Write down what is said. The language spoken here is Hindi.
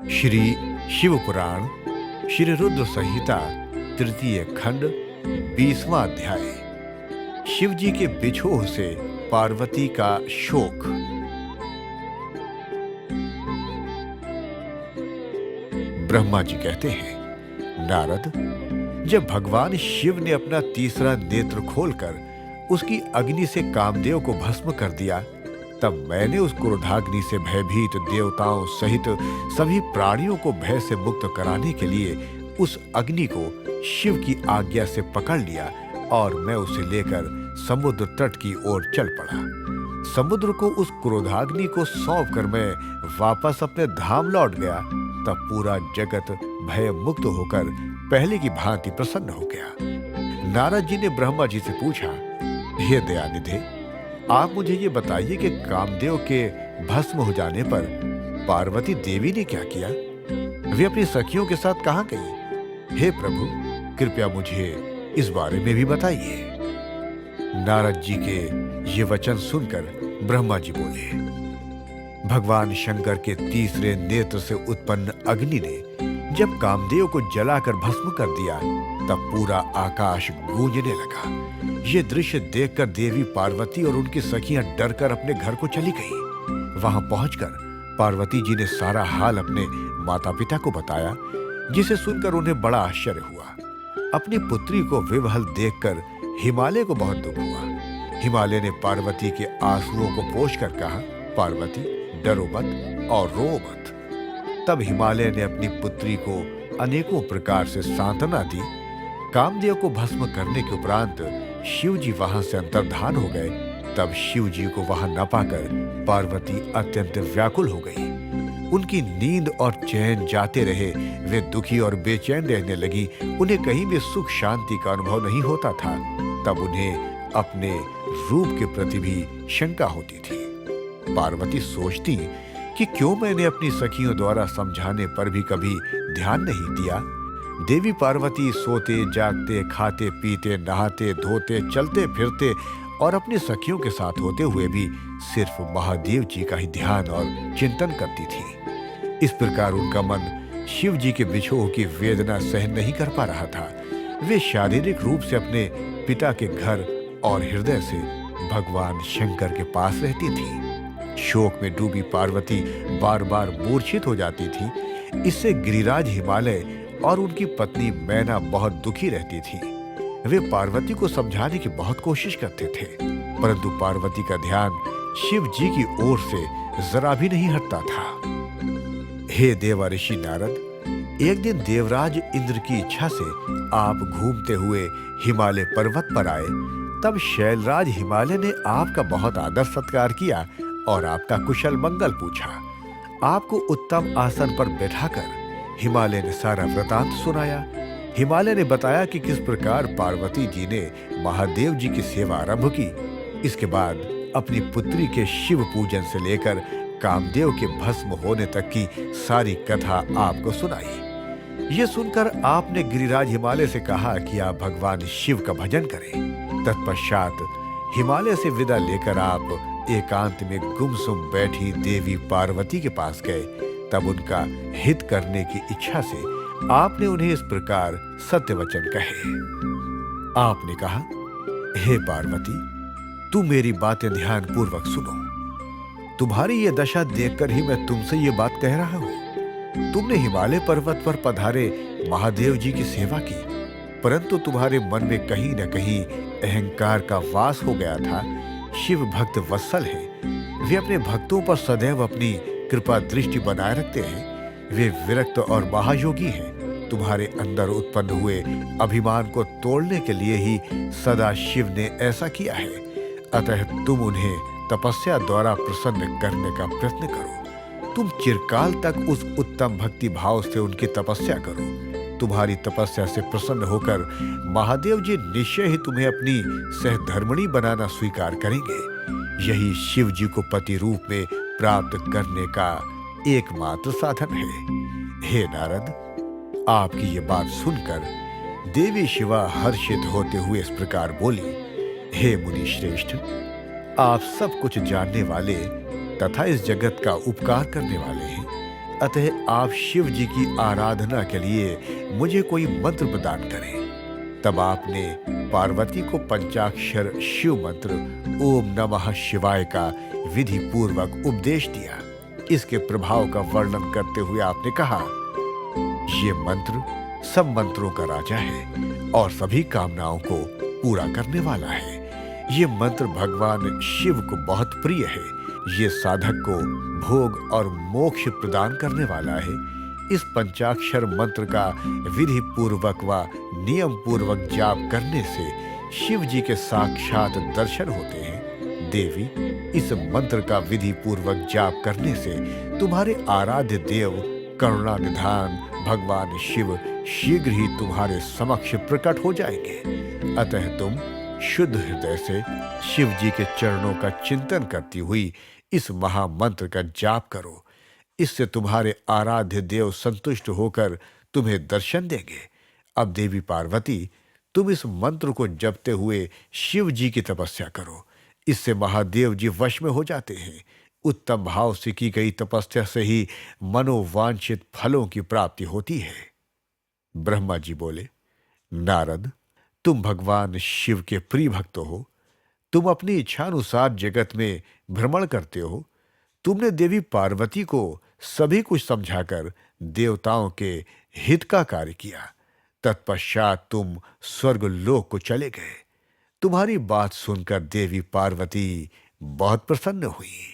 श्री शिव पुराण श्री रुद्र संहिता तृतीय खंड 20वां अध्याय। शिव जी के बिछोह से पार्वती का शोक। ब्रह्मा जी कहते हैं, नारद, जब भगवान शिव ने अपना तीसरा नेत्र खोलकर उसकी अग्नि से कामदेव को भस्म कर दिया, तब मैंने उस क्रोधाग्नि से भयभीत देवताओं सहित सभी प्राणियों को भय से मुक्त कराने के लिए उस अग्नि को शिव की आज्ञा से पकड़ लिया और मैं उसे लेकर समुद्र तट की ओर चल पड़ा। समुद्र को उस क्रोधाग्नि को सौंप कर मैं वापस अपने धाम लौट गया। तब पूरा जगत भय मुक्त होकर पहले की भांति प्रसन्न हो गया। नारद जी ने ब्रह्मा जी से पूछा, हे दयानिधे, आप मुझे ये बताइए कि कामदेव के भस्म हो जाने पर पार्वती देवी ने क्या किया? वे अपनी सखियों के साथ कहाँ गई? हे प्रभु, कृपया मुझे इस बारे में भी बताइए। नारद जी के ये वचन सुनकर ब्रह्मा जी बोले, भगवान शंकर के तीसरे नेत्र से उत्पन्न अग्नि ने जब कामदेव को जलाकर भस्म कर दिया, तब पूरा आकाश गूंजने लगा। ये दृश्य देखकर देवी पार्वती और उनकी सखियां डरकर अपने घर को चली गईं। वहां पहुंचकर पार्वती जी ने सारा हाल अपने माता पिता को बताया, जिसे सुनकर उन्हें बड़ा आश्चर्य हुआ। अपनी पुत्री को विवहल देखकर हिमालय को बहुत दुख हुआ। हिमालय ने पार्वती के आंसुओं को पोंछकर कहा, पार्वती, डरो मत और रो मत। तब हिमालय ने अपनी पुत्री को अनेकों प्रकार से सांत्वना दी। कामदेव को भस्म करने के उपरांत शिव जी वहां से अंतर्धान हो गए। तब शिव जी को वहां न पाकर पार्वती अत्यंत व्याकुल हो गई। उनकी नींद और चैन जाते रहे। वे दुखी और बेचैन रहने लगी। उन्हें कहीं भी सुख शांति का अनुभव नहीं होता था। तब उन्हें अपने रूप के प्रति भी शंका होती थी। पार्वती सोचती कि क्यों मैंने अपनी सखियों द्वारा समझाने पर भी कभी ध्यान नहीं दिया। देवी पार्वती सोते जागते, खाते पीते, नहाते धोते, चलते फिरते और अपनी सखियों के साथ होते हुए भी सिर्फ महादेव जी का ही ध्यान और चिंतन करती थी। इस प्रकार उनका मन शिव जी के बिछोह की वेदना सहन नहीं कर पा रहा था। वे शारीरिक रूप से अपने पिता के घर और हृदय से भगवान शंकर के पास रहती थी। शोक में डूबी पार्वती बार बार मूर्छित हो जाती थी। इससे गिरिराज हिमालय और उनकी पत्नी मैना बहुत दुखी रहती थी। वे पार्वती को समझाने की बहुत कोशिश करते थे, परंतु पार्वती का ध्यान शिव जी की ओर से जरा भी नहीं हटता था। हे देव ऋषि नारद, एक दिन देवराज इंद्र की इच्छा से आप घूमते हुए हिमालय पर्वत पर आए। तब शैलराज हिमालय ने आपका बहुत आदर सत्कार किया और आपका कुशल मंगल पूछा। आपको उत्तम आसन पर बैठाकर हिमालय ने सारा वृतांत सुनाया। हिमालय ने बताया कि किस प्रकार पार्वती जी ने महादेव जी की सेवा आरंभ की। इसके बाद अपनी पुत्री के शिव पूजन से लेकर कामदेव के भस्म होने तक की सारी कथा आपको सुनाई। ये सुनकर आपने गिरिराज हिमालय से कहा कि आप भगवान शिव का भजन करें। तत्पश्चात हिमालय से विदा लेकर आप एकांत में गुमसुम बैठी देवी पार्वती के पास गए। तब उनका हित करने की इच्छा से आपने उन्हें इस प्रकार सत्य वचन कहे। आपने कहा, हे पार्वती, तुम मेरी बातें ध्यान पूर्वक सुनो। तुम्हारी ये दशा देखकर ही मैं तुमसे ये बात कह रहा हूं। तुमने हिमालय पर्वत पर पधारे महादेव जी की सेवा की, परंतु तुम्हारे मन में कहीं न कहीं अहंकार का वास हो गया था। शिव भक्त वत्सल हैं। वे अपने भक्तों पर सदैव अपनी कृपा दृष्टि बनाए रखते हैं। वे विरक्त और महायोगी हैं। तुम्हारे अंदर उत्पन्न हुए अभिमान को तोड़ने के लिए ही सदा शिव ने ऐसा किया है। अतः तुम उन्हें तपस्या द्वारा प्रसन्न करने का प्रयत्न करो। तुम चिरकाल तक उस उत्तम भक्ति भाव से उनकी तपस्या करो। तुम्हारी तपस्या से प्रसन्न होकर महादेव जी निश्चय ही तुम्हें अपनी सहधर्मिणी बनाना स्वीकार करेंगे। यही शिव जी को पति रूप में प्राप्त करने का एकमात्र साधन है। हे नारद, आपकी ये बात सुनकर देवी शिवा हर्षित होते हुए इस प्रकार बोली, हे मुनि श्रेष्ठ, आप सब कुछ जानने वाले तथा इस जगत का उपकार करने वाले हैं। अतः आप शिव जी की आराधना के लिए मुझे कोई मंत्र प्रदान करें। तब आपने पार्वती को पंचाक्षर शिव मंत्र ओम नमः शिवाय का विधि पूर्वक उपदेश दिया। इसके प्रभाव का वर्णन करते हुए आपने कहा, ये मंत्र सब मंत्रों का राजा है और सभी कामनाओं को पूरा करने वाला है। ये मंत्र भगवान शिव को बहुत प्रिय है। ये साधक को भोग और मोक्ष प्रदान करने वाला है। इस पंचाक्षर मंत्र का विधि पूर्वक व नियम पूर्वक जाप करने से शिव जी के साक्षात दर्शन होते हैं। देवी, इस मंत्र का विधि पूर्वक जाप करने से तुम्हारे आराध्य देव करुणा निधान भगवान शिव शीघ्र ही तुम्हारे समक्ष प्रकट हो जाएंगे। अतः तुम शुद्ध हृदय से शिव जी के चरणों का चिंतन करती हुई इस महामंत्र का जाप करो। इससे तुम्हारे आराध्य देव संतुष्ट होकर तुम्हें दर्शन देंगे। अब देवी पार्वती, तुम इस मंत्र को जपते हुए शिव जी की तपस्या करो। इससे महादेव जी वश में हो जाते हैं। उत्तम भाव से की गई तपस्या से ही मनोवांछित फलों की प्राप्ति होती है। ब्रह्मा जी बोले, नारद, तुम भगवान शिव के प्रिय भक्त हो। तुम अपनी इच्छानुसार जगत में भ्रमण करते हो। तुमने देवी पार्वती को सभी कुछ समझाकर देवताओं के हित का कार्य किया। तत्पश्चात तुम स्वर्गलोक को चले गए। तुम्हारी बात सुनकर देवी पार्वती बहुत प्रसन्न हुई।